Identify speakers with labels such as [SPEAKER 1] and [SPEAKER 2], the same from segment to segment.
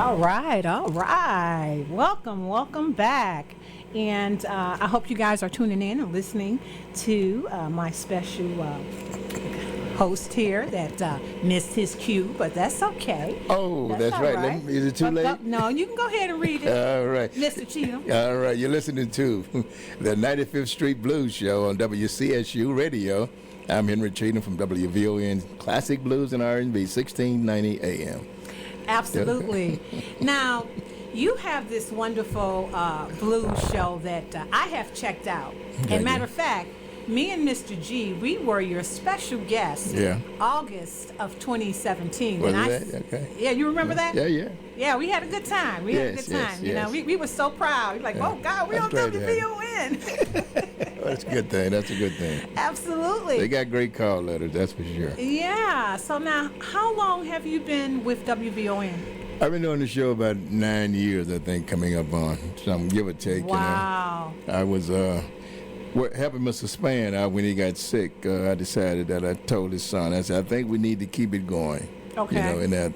[SPEAKER 1] All right, all right. Welcome back. And I hope you guys are tuning in and listening to my special host here that missed his cue, but that's okay.
[SPEAKER 2] Oh, that's right.
[SPEAKER 1] Right.
[SPEAKER 2] Is it too late?
[SPEAKER 1] No, you can go ahead and read it.
[SPEAKER 2] All right.
[SPEAKER 1] Mr. Cheatham.
[SPEAKER 2] All right, you're listening to the 95th Street Blues Show on WCSU Radio. I'm Henry Cheatham from WVON Classic Blues and R&B, 1690 AM.
[SPEAKER 1] Absolutely. Now, you have this wonderful blues show that I have checked out. And matter of fact, me and Mr. G, we were your special guests August of 2017.
[SPEAKER 2] Was that? Okay.
[SPEAKER 1] Yeah, you remember that?
[SPEAKER 2] Yeah.
[SPEAKER 1] Yeah, we had a good time. We had a good time. You know, we were so proud. We're like, oh, God, we're on WVON.
[SPEAKER 2] That's a good thing. That's a good thing.
[SPEAKER 1] Absolutely.
[SPEAKER 2] They got great call letters, that's for sure.
[SPEAKER 1] Yeah. So now, how long have you been with WVON?
[SPEAKER 2] I've been doing the show about 9 years, I think, coming up on some give or take.
[SPEAKER 1] Wow.
[SPEAKER 2] You know. I was helping Mr. Spann out when he got sick. I decided that I told his son, I said, I think we need to keep it going.
[SPEAKER 1] Okay.
[SPEAKER 2] You know,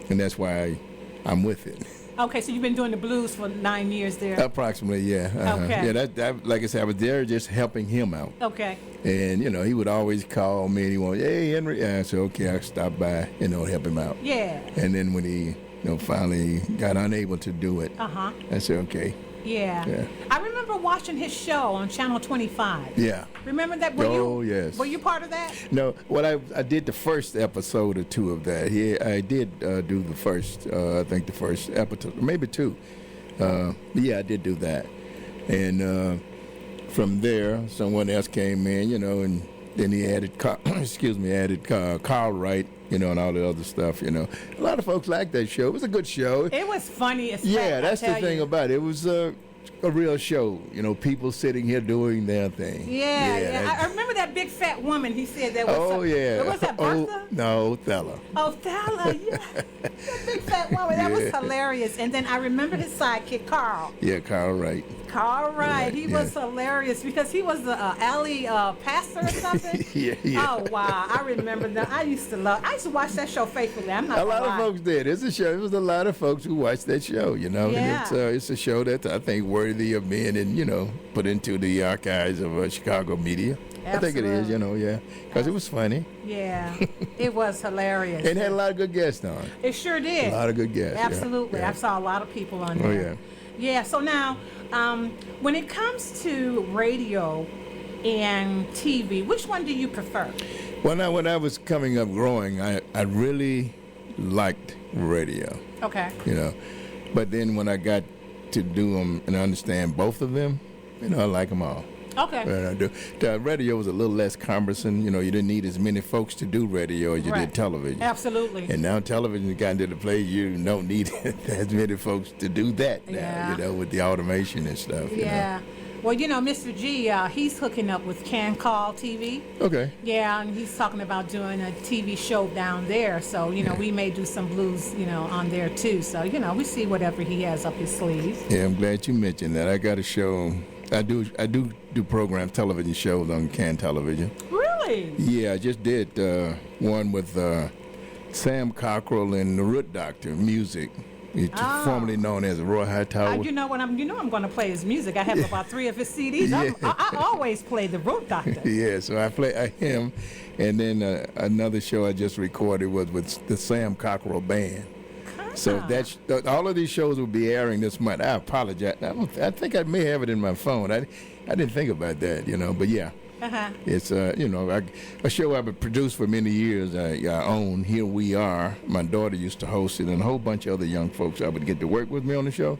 [SPEAKER 2] and that's why I'm with it.
[SPEAKER 1] Okay, so you've been doing the blues for 9 years there?
[SPEAKER 2] Approximately, yeah.
[SPEAKER 1] Okay.
[SPEAKER 2] Yeah, that, like I said, I was there just helping him out.
[SPEAKER 1] Okay.
[SPEAKER 2] And, you know, he would always call me and he would, hey, Henry. And I said, okay, I'll stop by, help him out.
[SPEAKER 1] Yeah.
[SPEAKER 2] And then when he, finally got unable to do it, I said, okay.
[SPEAKER 1] Yeah. I remember watching his show on Channel 25.
[SPEAKER 2] Yeah.
[SPEAKER 1] Remember that?
[SPEAKER 2] Yes.
[SPEAKER 1] Were you part of that?
[SPEAKER 2] No. Well, I did the first episode or two of that. I did do the first, I think the first episode, maybe two. Yeah, I did do that. And from there, someone else came in, and then he added, Carl Wright, and all the other stuff, A lot of folks liked that show. It was a good show.
[SPEAKER 1] It was funny as
[SPEAKER 2] yeah, that's the thing about it. It was a real show. People sitting here doing their thing.
[SPEAKER 1] Yeah. I remember that big fat woman. He said that was. Was that Bertha?
[SPEAKER 2] No, Thella.
[SPEAKER 1] Oh, Thella. Yeah. That big fat woman. That was hilarious. And then I remember his sidekick, Carl.
[SPEAKER 2] Yeah, Carl Wright.
[SPEAKER 1] Carl Wright. He was hilarious because he was the alley pastor or something.
[SPEAKER 2] Yeah.
[SPEAKER 1] Oh wow, I remember that. I used to watch that show faithfully. I'm not.
[SPEAKER 2] A lot of folks did. It's a show. It was a lot of folks who watched that show.
[SPEAKER 1] Yeah.
[SPEAKER 2] And it's a show that I think worthy of being put into the archives of Chicago media.
[SPEAKER 1] Absolutely.
[SPEAKER 2] I think it is. Because it was funny.
[SPEAKER 1] Yeah, it was hilarious.
[SPEAKER 2] And had a lot of good guests on.
[SPEAKER 1] It sure did.
[SPEAKER 2] A lot of good guests.
[SPEAKER 1] Absolutely.
[SPEAKER 2] Yeah.
[SPEAKER 1] I saw a lot of people on there.
[SPEAKER 2] Oh yeah.
[SPEAKER 1] Yeah. So now, when it comes to radio and TV, which one do you prefer?
[SPEAKER 2] Well, now when I was coming up growing, I really liked radio.
[SPEAKER 1] Okay.
[SPEAKER 2] But then when I got to do them and understand both of them, I like them all.
[SPEAKER 1] Okay.
[SPEAKER 2] I do. The radio was a little less cumbersome. You didn't need as many folks to do radio as you did television.
[SPEAKER 1] Absolutely.
[SPEAKER 2] And now television has gotten to the place you don't need as many folks to do that now, with the automation and stuff.
[SPEAKER 1] Yeah. Well, Mr. G, he's hooking up with Can Call TV.
[SPEAKER 2] Okay.
[SPEAKER 1] Yeah, and he's talking about doing a TV show down there. So, we may do some blues, on there too. So, we see whatever he has up his sleeve.
[SPEAKER 2] Yeah, I'm glad you mentioned that. I got a show. I do program television shows on Can Television.
[SPEAKER 1] Really?
[SPEAKER 2] Yeah, I just did one with Sam Cockrell and the Root Doctor, music. Formerly known as Roy Hightower.
[SPEAKER 1] You know I'm going to play his music. I have about 3 of his CDs.
[SPEAKER 2] Yeah.
[SPEAKER 1] I always play the Root Doctor.
[SPEAKER 2] Yeah, so I play him. And then another show I just recorded was with the Sam Cockrell Band. So all of these shows will be airing this month. I apologize. I think I may have it in my phone. I didn't think about that, but yeah. It's a show I've produced for many years. I own. Here We Are. My daughter used to host it, and a whole bunch of other young folks I would get to work with me on the show,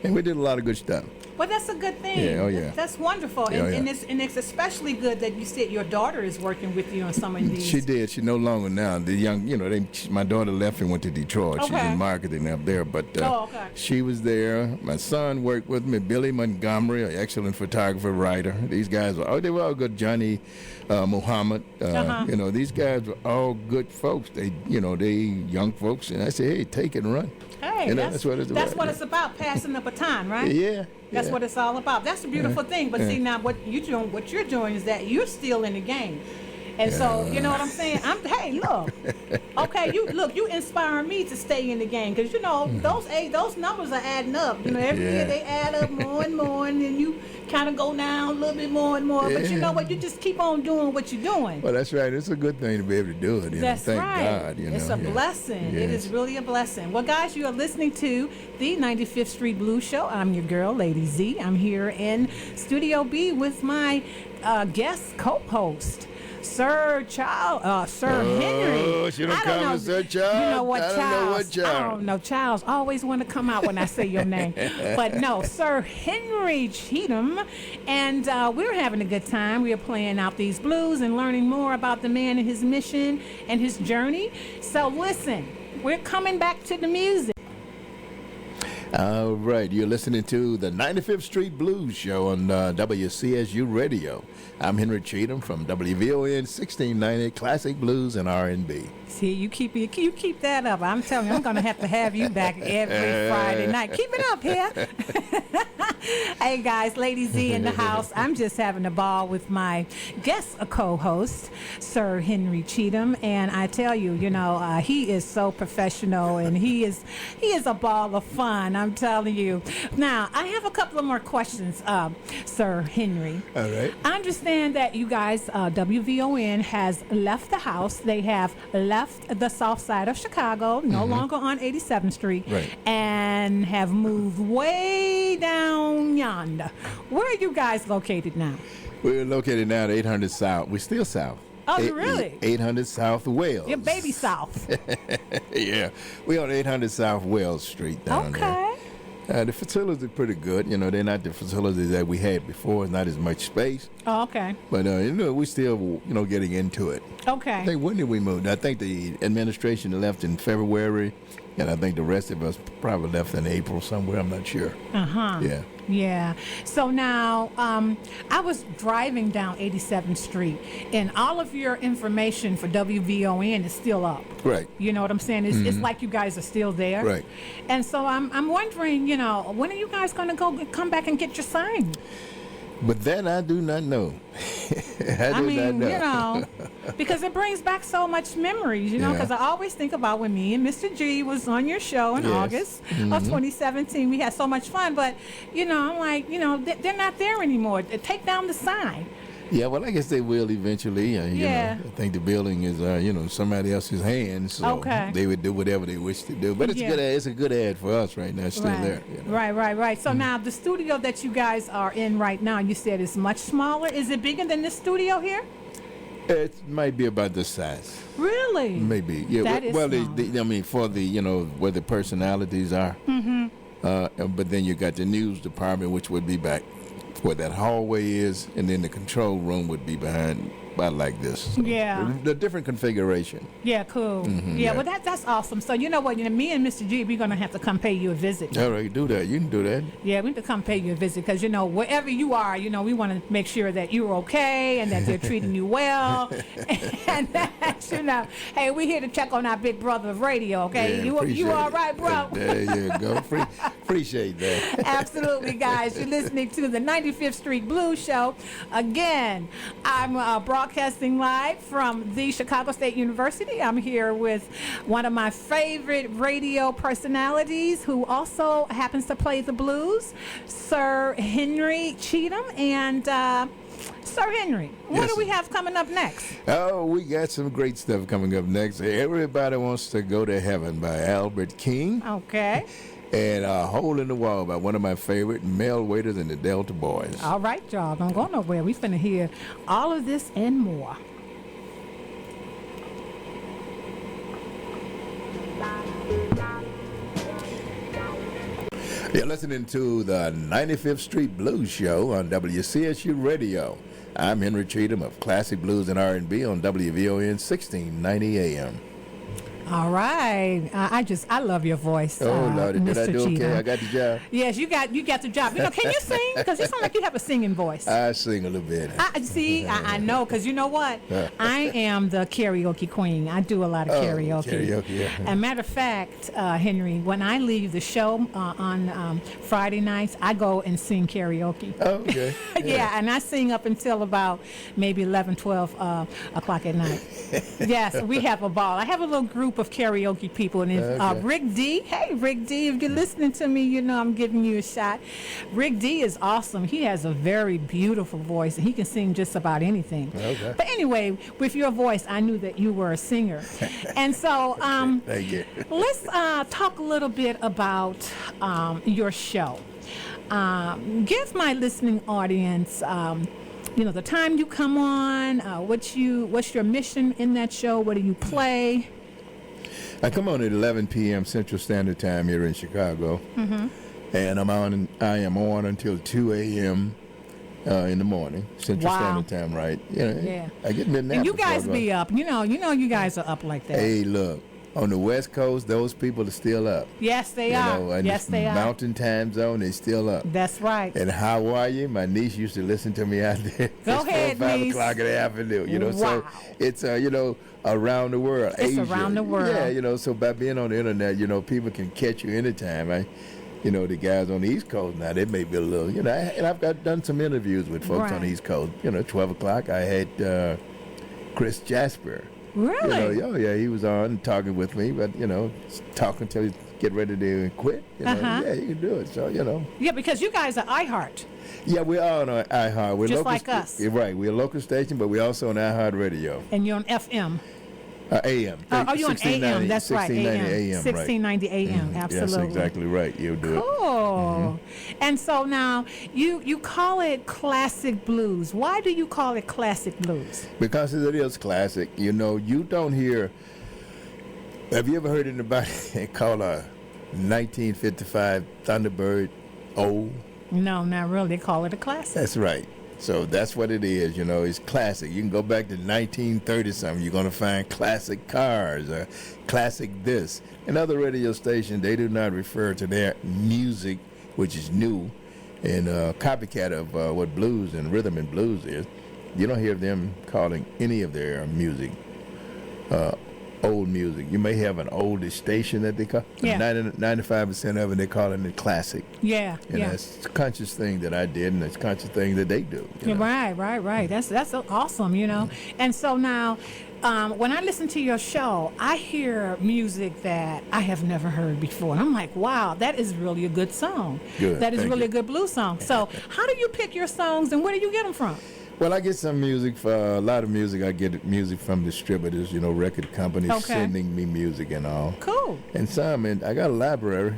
[SPEAKER 2] and we did a lot of good stuff.
[SPEAKER 1] Well, that's a good thing.
[SPEAKER 2] Yeah, oh yeah.
[SPEAKER 1] That's wonderful. And it's especially good that you said your daughter is working with you on some of these.
[SPEAKER 2] She did. She no longer now. The young, my daughter left and went to Detroit.
[SPEAKER 1] Okay.
[SPEAKER 2] She's in marketing up there. But she was there. My son worked with me. Billy Montgomery, an excellent photographer, writer. These guys they were all good. Johnny Muhammad. These guys were all good folks. They young folks. And I said, hey, take it and run.
[SPEAKER 1] Hey,
[SPEAKER 2] that's what it's about.
[SPEAKER 1] That's what it's about, passing the baton, right?
[SPEAKER 2] Yeah.
[SPEAKER 1] That's what it's all about. That's the beautiful thing. But see, now what you're doing is that you're still in the game. And so, you know what I'm saying? Hey, look. Okay, you inspire me to stay in the game because, you know, those numbers are adding up. You know, every year they add up more and more, and then you kind of go down a little bit more and more. But you know what? You just keep on doing what you're doing.
[SPEAKER 2] Well, that's right. It's a good thing to be able to do it.
[SPEAKER 1] That's
[SPEAKER 2] Thank
[SPEAKER 1] right.
[SPEAKER 2] God.
[SPEAKER 1] It's a blessing.
[SPEAKER 2] Yes.
[SPEAKER 1] It is really a blessing. Well, guys, you are listening to the 95th Street Blues Show. I'm your girl, Lady Z. I'm here in Studio B with my guest co-host, Sir Henry.
[SPEAKER 2] Oh, she don't call me Sir Charles.
[SPEAKER 1] You know what,
[SPEAKER 2] I
[SPEAKER 1] Charles?
[SPEAKER 2] don't know what Charles.
[SPEAKER 1] I don't know. Charles always want to come out when I say your name. But no, Sir Henry Cheatham. And we're having a good time. We are playing out these blues and learning more about the man and his mission and his journey. So listen, we're coming back to the music.
[SPEAKER 2] All right, you're listening to the 95th Street Blues Show on WCSU Radio. I'm Henry Cheatham from WVON 1690 Classic Blues and R&B.
[SPEAKER 1] See, you keep that up. I'm telling you, I'm going to have you back every Friday night. Keep it up here. Hey, guys, Lady Z in the house. I'm just having a ball with my guest co-host, Sir Henry Cheatham. And I tell you, you know, he is so professional, and he is a ball of fun. I'm telling you. Now, I have a couple of more questions, Sir Henry.
[SPEAKER 2] All right.
[SPEAKER 1] I understand that you guys, WVON, has left the house. They have left the south side of Chicago, no longer on 87th Street,
[SPEAKER 2] right,
[SPEAKER 1] and have moved way down yonder. Where are you guys located now?
[SPEAKER 2] We're located now at 800 South. We're still south.
[SPEAKER 1] Oh, really?
[SPEAKER 2] 800 South Wales.
[SPEAKER 1] Your baby south.
[SPEAKER 2] Yeah. We're on 800 South Wales Street down there. The facilities are pretty good. You know, they're not the facilities that we had before. It's not as much space.
[SPEAKER 1] Oh, okay.
[SPEAKER 2] But, you know, we're still, you know, getting into it.
[SPEAKER 1] Okay.
[SPEAKER 2] I think, when did we move? I think the administration left in February, and I think the rest of us probably left in April somewhere. I'm not sure.
[SPEAKER 1] Uh-huh.
[SPEAKER 2] Yeah.
[SPEAKER 1] Yeah. So now, I was driving down 87th Street, and all of your information for WVON is still up.
[SPEAKER 2] Right.
[SPEAKER 1] You know what I'm saying? It's like you guys are still there.
[SPEAKER 2] Right.
[SPEAKER 1] And so I'm wondering, you know, when are you guys going to come back and get your sign?
[SPEAKER 2] But that I do not know. I
[SPEAKER 1] mean,
[SPEAKER 2] not know.
[SPEAKER 1] You know, because it brings back so much memories, you know, because I always think about when me and Mr. G was on your show in August of 2017. We had so much fun, but, you know, I'm like, you know, they're not there anymore. Take down the sign.
[SPEAKER 2] Yeah, well, I guess they will eventually. You know, I think the building is, you know, somebody else's hands, so they would do whatever they wish to do. But it's good. It's a good ad for us right now. It's still there. You know?
[SPEAKER 1] Right. So now the studio that you guys are in right now, you said is much smaller. Is it bigger than this studio here?
[SPEAKER 2] It might be about this size.
[SPEAKER 1] Really?
[SPEAKER 2] Maybe. Yeah.
[SPEAKER 1] That is small.
[SPEAKER 2] I mean, for the, you know, where the personalities are. But then you got the news department, which would be back where that hallway is, and then the control room would be behind, about like this. So the different configuration.
[SPEAKER 1] Yeah, cool. Well, that's awesome. So you know what? You know, me and Mr. G, we're gonna have to come pay you a visit.
[SPEAKER 2] All right, do that. You can do that.
[SPEAKER 1] Yeah, we need to come pay you a visit because, you know, wherever you are, you know, we want to make sure that you're okay and that they're treating you well, and that, you know, hey, we're here to check on our big brother of radio. Okay,
[SPEAKER 2] Yeah,
[SPEAKER 1] you all right, bro?
[SPEAKER 2] There you go. Appreciate that.
[SPEAKER 1] Absolutely, guys. You're listening to the 95th Street Blues Show. Again, I'm broadcasting live from the Chicago State University. I'm here with one of my favorite radio personalities who also happens to play the blues, Sir Henry Cheatham. And Sir Henry, what do we have coming up next?
[SPEAKER 2] Oh, we got some great stuff coming up next. Everybody Wants to Go to Heaven by Albert King.
[SPEAKER 1] Okay.
[SPEAKER 2] And Hole in the Wall by one of my favorite, Mel Waiters and the Delta Boys.
[SPEAKER 1] All right, y'all. Don't go nowhere. We finna hear all of this and more.
[SPEAKER 2] You're listening to the 95th Street Blues Show on WCSU Radio. I'm Henry Cheatham of Classic Blues and R&B on WVON 1690 AM.
[SPEAKER 1] All right. I love your voice.
[SPEAKER 2] Oh, Lordy, did I
[SPEAKER 1] Mr.
[SPEAKER 2] do okay?
[SPEAKER 1] Cheatham.
[SPEAKER 2] I got the job.
[SPEAKER 1] Yes, you got the job. Can you sing? Because you sound like you have a singing voice.
[SPEAKER 2] I sing a little bit.
[SPEAKER 1] I know, because you know what? I am the karaoke queen. I do a lot of karaoke.
[SPEAKER 2] Karaoke, yeah.
[SPEAKER 1] And matter of fact, Henry, when I leave the show on Friday nights, I go and sing karaoke.
[SPEAKER 2] Oh, okay.
[SPEAKER 1] Yeah, and I sing up until about maybe 11, 12 o'clock at night. Yes, we have a ball. I have a little group of karaoke people, and it's Rick D. Hey, Rick D, if you're listening to me, you know I'm giving you a shot. Rick D is awesome. He has a very beautiful voice, and he can sing just about anything.
[SPEAKER 2] Okay.
[SPEAKER 1] But anyway, with your voice, I knew that you were a singer. And so
[SPEAKER 2] Thank you.
[SPEAKER 1] let's talk a little bit about your show. Give my listening audience, the time you come on, what's your mission in that show? What do you play?
[SPEAKER 2] I come on at 11 p.m. Central Standard Time here in Chicago, and I am on until 2 a.m. In the morning, Central Standard Time, right?
[SPEAKER 1] Yeah.
[SPEAKER 2] I get midnight.
[SPEAKER 1] And you guys be up. You know, you guys are up like that.
[SPEAKER 2] Hey, look. On the West Coast, those people are still up.
[SPEAKER 1] Yes, they are. Yes, they are.
[SPEAKER 2] Mountain time zone, they still up.
[SPEAKER 1] That's right.
[SPEAKER 2] And how are you? My niece used to listen to me out there.
[SPEAKER 1] Go ahead,
[SPEAKER 2] 5
[SPEAKER 1] niece.
[SPEAKER 2] o'clock in the afternoon.
[SPEAKER 1] Wow.
[SPEAKER 2] So it's around the world.
[SPEAKER 1] It's
[SPEAKER 2] Asia.
[SPEAKER 1] around the world.
[SPEAKER 2] Yeah, so by being on the internet, people can catch you anytime. The guys on the East Coast now, they may be a little, and I've done some interviews with folks on the East Coast. 12 o'clock, I had Chris Jasper.
[SPEAKER 1] Really?
[SPEAKER 2] Oh yeah, he was on talking with me, but talking till he get ready to quit. Yeah, you can do it. So
[SPEAKER 1] Yeah, because you guys are iHeart.
[SPEAKER 2] Yeah, we are on iHeart. We're
[SPEAKER 1] Just
[SPEAKER 2] local
[SPEAKER 1] like us.
[SPEAKER 2] Right, we're a local station, but we're also on iHeart Radio.
[SPEAKER 1] And you're on FM.
[SPEAKER 2] AM.
[SPEAKER 1] Oh, you're on AM. That's right.
[SPEAKER 2] 1690 AM.
[SPEAKER 1] 1690 AM. Absolutely.
[SPEAKER 2] Yes, exactly right. You'll do it.
[SPEAKER 1] Cool. And so now you call it classic blues. Why do you call it classic blues?
[SPEAKER 2] Because it is classic. You don't hear. Have you ever heard anybody call a 1955 Thunderbird old?
[SPEAKER 1] No, not really. They call it a classic.
[SPEAKER 2] That's right. So that's what it is, it's classic. You can go back to 1930-something. You're going to find classic cars, classic this. And other radio stations, they do not refer to their music, which is new, and copycat of what blues and rhythm and blues is. You don't hear them calling any of their music old music. You may have an oldish station that they call. 95% of it, they're calling it classic.
[SPEAKER 1] Yeah,
[SPEAKER 2] and that's a conscious thing that I did, and it's a conscious thing that they do.
[SPEAKER 1] Right. That's awesome, And so now, when I listen to your show, I hear music that I have never heard before. And I'm like, wow, that is really a good song.
[SPEAKER 2] Good.
[SPEAKER 1] That is
[SPEAKER 2] Thank
[SPEAKER 1] really
[SPEAKER 2] you.
[SPEAKER 1] a good blues song. So how do you pick your songs, and where do you get them from?
[SPEAKER 2] Well, I get some music for a lot of music. I get music from distributors, record companies sending me music and all.
[SPEAKER 1] Cool.
[SPEAKER 2] And some, and I got a library.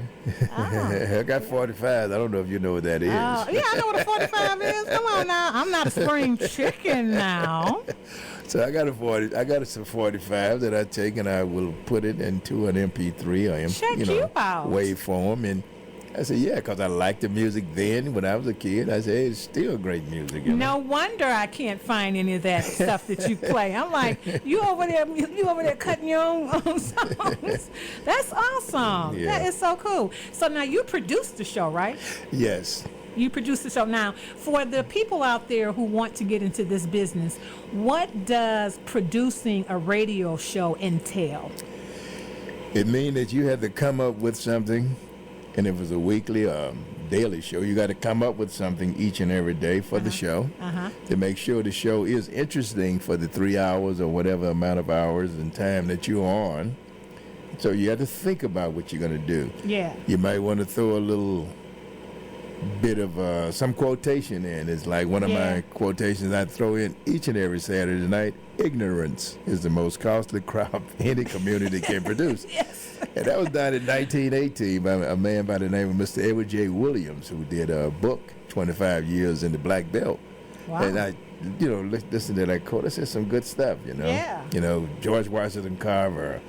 [SPEAKER 2] I got 45s. I don't know if you know what that is.
[SPEAKER 1] Yeah, I know what a 45 is. Come on now. I'm not a spring chicken now.
[SPEAKER 2] So I got some 45 that I take and I will put it into an MP3 or
[SPEAKER 1] Check you out.
[SPEAKER 2] waveform. And I said, yeah, because I liked the music then when I was a kid. I said, hey, it's still great music.
[SPEAKER 1] No wonder I can't find any of that stuff that you play. I'm like, you over there cutting your own songs. That's awesome.
[SPEAKER 2] Yeah.
[SPEAKER 1] That is so cool. So now you produce the show, right?
[SPEAKER 2] Yes.
[SPEAKER 1] You produce the show. Now, for the people out there who want to get into this business, what does producing a radio show entail?
[SPEAKER 2] It means that you have to come up with something. And if it's a weekly or daily show, you got to come up with something each and every day for the show to make sure the show is interesting for the 3 hours or whatever amount of hours and time that you're on. So you have to think about what you're going to do.
[SPEAKER 1] Yeah.
[SPEAKER 2] You might want to throw a little bit of some quotation in. It's like one of my quotations I throw in each and every Saturday night. Ignorance is the most costly crop any community can produce.
[SPEAKER 1] Yes.
[SPEAKER 2] And that was done in 1918 by a man by the name of Mr. Edward J. Williams, who did a book, 25 Years in the Black Belt.
[SPEAKER 1] Wow.
[SPEAKER 2] And I, listen to that quote. I said some good stuff,
[SPEAKER 1] Yeah.
[SPEAKER 2] George Washington Carver,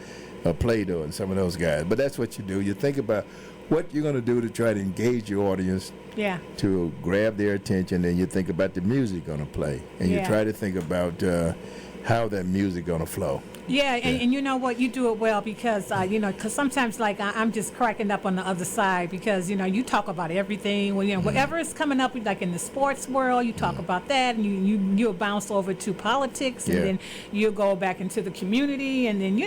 [SPEAKER 2] Plato, and some of those guys. But that's what you do. You think about what you're going to do to try to engage your audience, to grab their attention, and you think about the music going to play. And you try to think about how that music going to flow.
[SPEAKER 1] Yeah, and you know what? You do it well because, because sometimes, like, I'm just cracking up on the other side because, you talk about everything. Well, whatever is coming up, like in the sports world, you talk about that, and you'll bounce over to politics, and then you'll go back into the community, and then,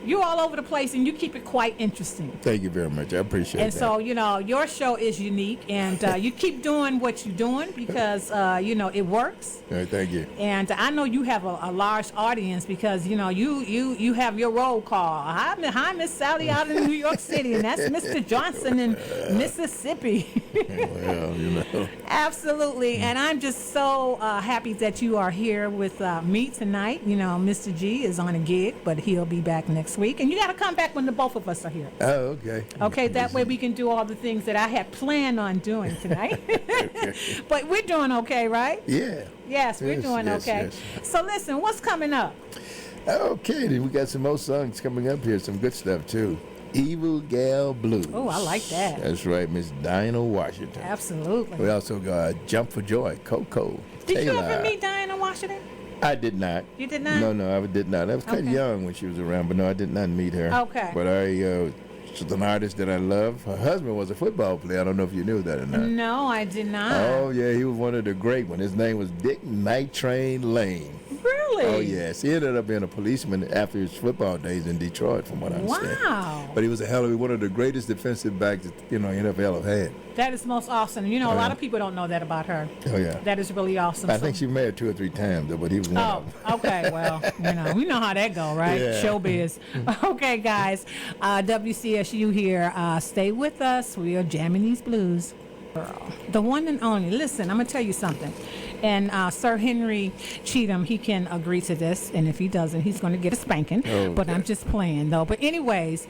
[SPEAKER 1] you're all over the place, and you keep it quite interesting.
[SPEAKER 2] Thank you very much. I appreciate
[SPEAKER 1] and
[SPEAKER 2] that.
[SPEAKER 1] And so, your show is unique, and you keep doing what you're doing because, it works.
[SPEAKER 2] Thank you.
[SPEAKER 1] And I know you have a large audience because, you have your roll call. Hi, Miss Sally out in New York City, and that's Mr. Johnson in Mississippi.
[SPEAKER 2] Well,
[SPEAKER 1] Absolutely. And I'm just so happy that you are here with me tonight. Mr. G is on a gig, but he'll be back next week. And you got to come back when the both of us are here.
[SPEAKER 2] Oh, okay.
[SPEAKER 1] Okay, that way we can do all the things that I had planned on doing tonight. But we're doing okay, right?
[SPEAKER 2] Yeah.
[SPEAKER 1] Yes, we're doing okay. Yes. So listen, what's coming up?
[SPEAKER 2] Okay, then we got some more songs coming up here, some good stuff too. Evil Gal Blues.
[SPEAKER 1] Oh, I like that.
[SPEAKER 2] That's right, Miss Diana Washington.
[SPEAKER 1] Absolutely.
[SPEAKER 2] We also got Jump for Joy, Coco.
[SPEAKER 1] Did
[SPEAKER 2] Taylor.
[SPEAKER 1] you ever meet Diana Washington?
[SPEAKER 2] I did not.
[SPEAKER 1] You did not?
[SPEAKER 2] No, I did not. I was kind of young when she was around, but no, I did not meet her.
[SPEAKER 1] Okay.
[SPEAKER 2] But she's an artist that I love. Her husband was a football player. I don't know if you knew that or not.
[SPEAKER 1] No, I did not.
[SPEAKER 2] Oh, yeah, he was one of the great ones. His name was Dick Night Train Lane.
[SPEAKER 1] Really?
[SPEAKER 2] Oh, yes. He ended up being a policeman after his football days in Detroit, from what I understand.
[SPEAKER 1] Wow.
[SPEAKER 2] But he was one of the greatest defensive backs that, NFL have had.
[SPEAKER 1] That is most awesome. A lot of people don't know that about her.
[SPEAKER 2] Oh, yeah.
[SPEAKER 1] That is really awesome.
[SPEAKER 2] I think she married 2 or 3 times, though, but he was one of them.
[SPEAKER 1] Okay. Well, we know how that go, right?
[SPEAKER 2] Yeah.
[SPEAKER 1] Showbiz. Okay, guys. WCSU here. Stay with us. We are jamming these blues. The one and only. Listen, I'm going to tell you something. And Sir Henry Cheatham, he can agree to this. And if he doesn't, he's going to get a spanking.
[SPEAKER 2] Okay.
[SPEAKER 1] But I'm just playing, though. But anyways,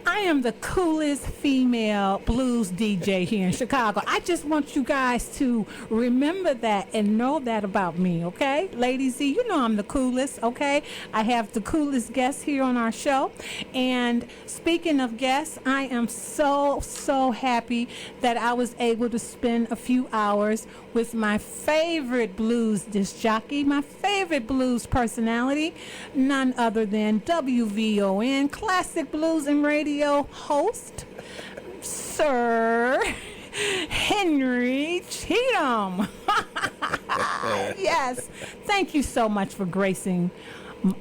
[SPEAKER 1] I am the coolest female blues DJ here in Chicago. I just want you guys to remember that and know that about me, okay? Lady Z, I'm the coolest, okay? I have the coolest guests here on our show. And speaking of guests, I am so, so happy that I was able to spend a few hours with my favorite blues disc jockey, my favorite blues personality, none other than WVON Classic Blues and Radio host, Sir Henry Cheatham. Yes. Thank you so much for gracing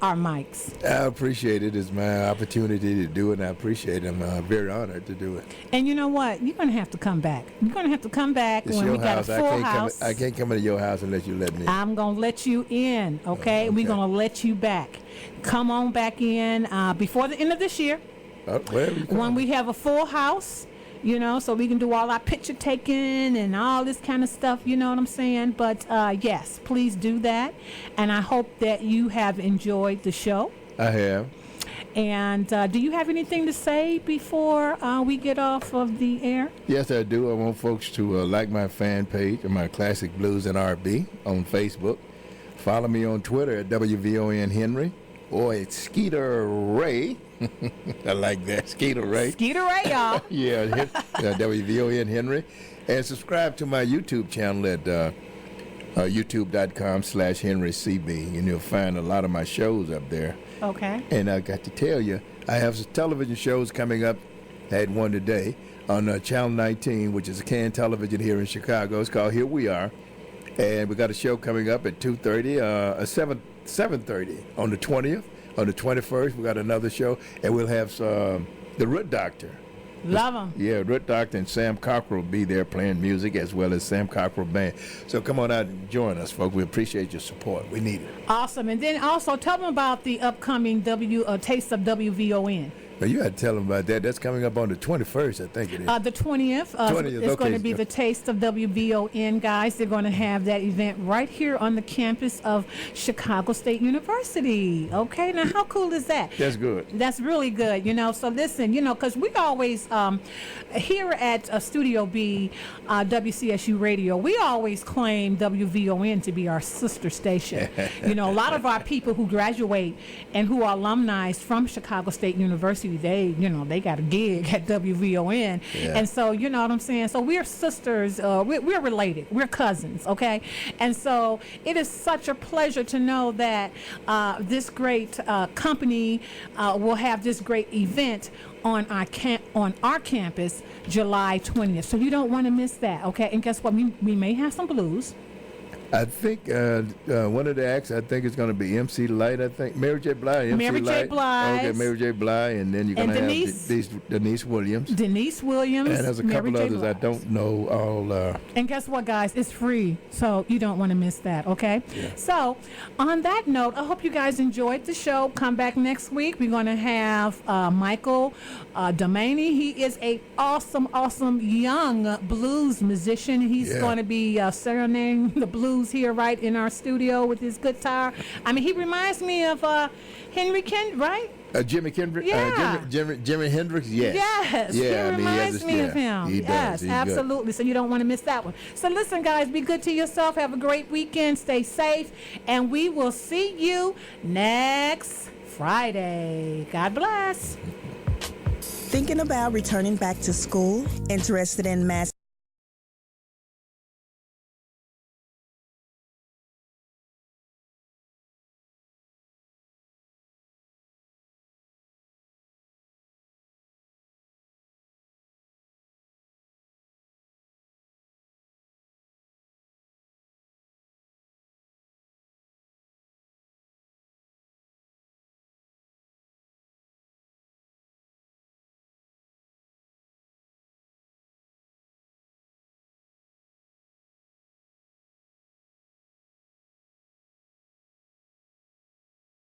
[SPEAKER 1] our mics.
[SPEAKER 2] I appreciate it. It's my opportunity to do it, and I appreciate it. I'm very honored to do it.
[SPEAKER 1] And you know what? You're going to have to come back. You're going to have to come back
[SPEAKER 2] It's
[SPEAKER 1] when
[SPEAKER 2] your
[SPEAKER 1] we got
[SPEAKER 2] house.
[SPEAKER 1] a full house.
[SPEAKER 2] I can't come into your house unless you let me.
[SPEAKER 1] I'm going to let you in, okay? We're going to let you back. Come on back in before the end of this year. When we have a full house, so we can do all our picture taking and all this kind of stuff, you know what I'm saying? But yes, please do that. And I hope that you have enjoyed the show.
[SPEAKER 2] I have.
[SPEAKER 1] And do you have anything to say before we get off of the air?
[SPEAKER 2] Yes, I do. I want folks to like my fan page of my Classic Blues and R&B on Facebook. Follow me on Twitter at WVON Henry or at Skeeter Ray. I like that. Skeeter Ray.
[SPEAKER 1] Skeeter Ray, y'all.
[SPEAKER 2] Yeah, WVON Henry. And subscribe to my YouTube channel at youtube.com/HenryCB. And you'll find a lot of my shows up there.
[SPEAKER 1] Okay.
[SPEAKER 2] And I got to tell you, I have some television shows coming up. I had one today on Channel 19, which is a canned television here in Chicago. It's called Here We Are. And we got a show coming up at 2:30, 7:30 on the 20th. On the 21st, we got another show, and we'll have the Root Doctor.
[SPEAKER 1] Love them.
[SPEAKER 2] Yeah, Root Doctor and Sam Cockrell will be there playing music, as well as Sam Cockrell Band. So come on out and join us, folks. We appreciate your support. We need it.
[SPEAKER 1] Awesome. And then also tell them about the upcoming Taste of WVON.
[SPEAKER 2] Well, you had to tell them about that. That's coming up on the 21st, I think it is.
[SPEAKER 1] The 20th.
[SPEAKER 2] 20th,
[SPEAKER 1] it's going to be the Taste of WVON, guys. They're going to have that event right here on the campus of Chicago State University. Okay, now how cool is that?
[SPEAKER 2] That's good.
[SPEAKER 1] That's really good, So listen, because we always, here at Studio B, WCSU Radio, we always claim WVON to be our sister station. A lot of our people who graduate and who are alumni from Chicago State University, to, they got a gig at WVON.
[SPEAKER 2] Yeah.
[SPEAKER 1] And so, you know what I'm saying? So we're sisters, we're related, we're cousins, okay? And so it is such a pleasure to know that this great company will have this great event on our campus July 20th. So you don't want to miss that, okay? And guess what? We may have some blues.
[SPEAKER 2] I think one of the acts, I think it's going to be MC Light, I think. Mary J. Blige, MC
[SPEAKER 1] Mary J.
[SPEAKER 2] Light.
[SPEAKER 1] Blige.
[SPEAKER 2] Okay, Mary J. Blige, and then you're going to have Denise Williams.
[SPEAKER 1] Denise Williams.
[SPEAKER 2] And there's a
[SPEAKER 1] Mary
[SPEAKER 2] couple
[SPEAKER 1] J.
[SPEAKER 2] others I
[SPEAKER 1] Blige.
[SPEAKER 2] don't know all.
[SPEAKER 1] And guess what, guys? It's free, so you don't want to miss that, okay?
[SPEAKER 2] Yeah.
[SPEAKER 1] So, on that note, I hope you guys enjoyed the show. Come back next week. We're going to have Michael Domaney. He is a awesome young blues musician. He's going to be serenading the blues here right in our studio with his guitar. I mean, he reminds me of Henry Ken, right?
[SPEAKER 2] Jimi Kendrick?
[SPEAKER 1] Yeah.
[SPEAKER 2] Jimi Hendrix? Yes.
[SPEAKER 1] Yes.
[SPEAKER 2] Yeah,
[SPEAKER 1] he reminds me of him.
[SPEAKER 2] He
[SPEAKER 1] yes,
[SPEAKER 2] does. He's
[SPEAKER 1] absolutely.
[SPEAKER 2] good.
[SPEAKER 1] So you don't want to miss that one. So listen, guys, be good to yourself. Have a great weekend. Stay safe. And we will see you next Friday. God bless.
[SPEAKER 3] Thinking about returning back to school? Interested in mass